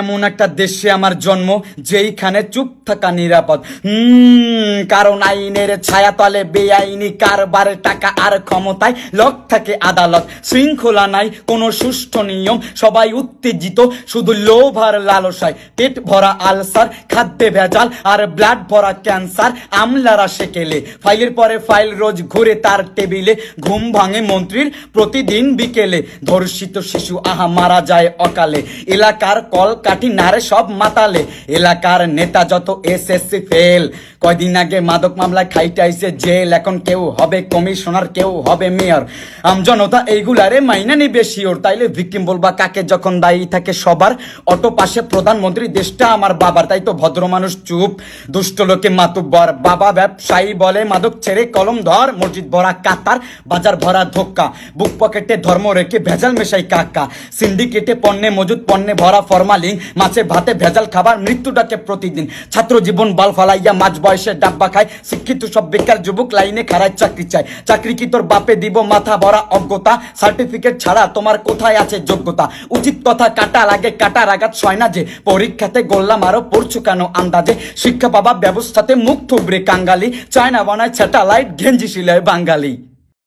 এমন একটা দেশে আমার জন্ম যেইখানে চুপ থাকা নিরাপদ। কারণ আইনের ছায়াতলে বেআইনি কারবারে টাকা আর ক্ষমতায় লোক থাকে আদালত। শৃঙ্খলা নাই কোনো সুষ্ঠু নিয়ম, সবাই উত্তেজিত শুধু লোভ আর লালসায়। পেট ভরা আলসার, খাদ্যে ভেজাল আর ব্লাড ভরা ক্যান্সার। আমলারা সেকেলে ফাইলের পরে ফাইল রোজ ঘুরে তার টেবিলে। ঘুম ভাঙে মন্ত্রীর প্রতিদিন বিকেলে। ধর্ষিত শিশু আহা মারা যায় অকালে। এলাকার কল কাঠি নারে সব মাতালে। এলাকার নেতা যত এসএসসি ফেল। কয়দিন আগে মাদক মামলায় খাইটাইছে জেল। এখন কেউ হবে কমিশনার, কেউ হবে মেয়র। আমজনতা এইগুলারে মাইনা নিবে শিওর। তাইলে ভিকটিম বলবা কাকে যখন দায়ী থাকে সবার? অটো পাশে প্রধানমন্ত্রী, দেশটা আমার বাবার। তাই তো ভদ্র মানুষ চুপ, দুষ্ট লোকে মাতুব্বর। বাবা ব্যবসায়ী বলে মাদক ছেড়ে কলম ধর। মসজিদ ভরা কাতার, বাজার ভরা ধোক্কা। বুক পকেটে ধর্ম রেখে ভেজাল মেশাই কাকা। সিন্ডিকেটে পণ্যে মজুদ, পণ্যে ভরা ফরমালিন। মাছে ভাতে ভেজাল খাবার, মৃত্যু ডাকে প্রতিদিন। ছাত্র জীবন বাল ফালাইয়া মাঝ বয়সে ডাব্বা খায়। শিক্ষিত সব বেকার যুবক লাইনে খাড়ায় চাকরি চায়। চাকরি কি তোর বাপে দিব? মাথা ভরা অজ্ঞতা। সার্টিফিকেট ছাড়া তোমার কোথায় আছে যোগ্যতা? উচিত কথা কাটা লাগে, কাটার আঘাত সয় না যে। পরীক্ষাতে গোল্লাম আরো পড়ছো কেন আন্দাজে? শিক্ষা পাবা ব্যবস্থাতে মুখ থুবড়ে কাঙ্গালি। চায়না বানায় স্যাটেলাইট, গেঞ্জি শিলায় বাঙালি।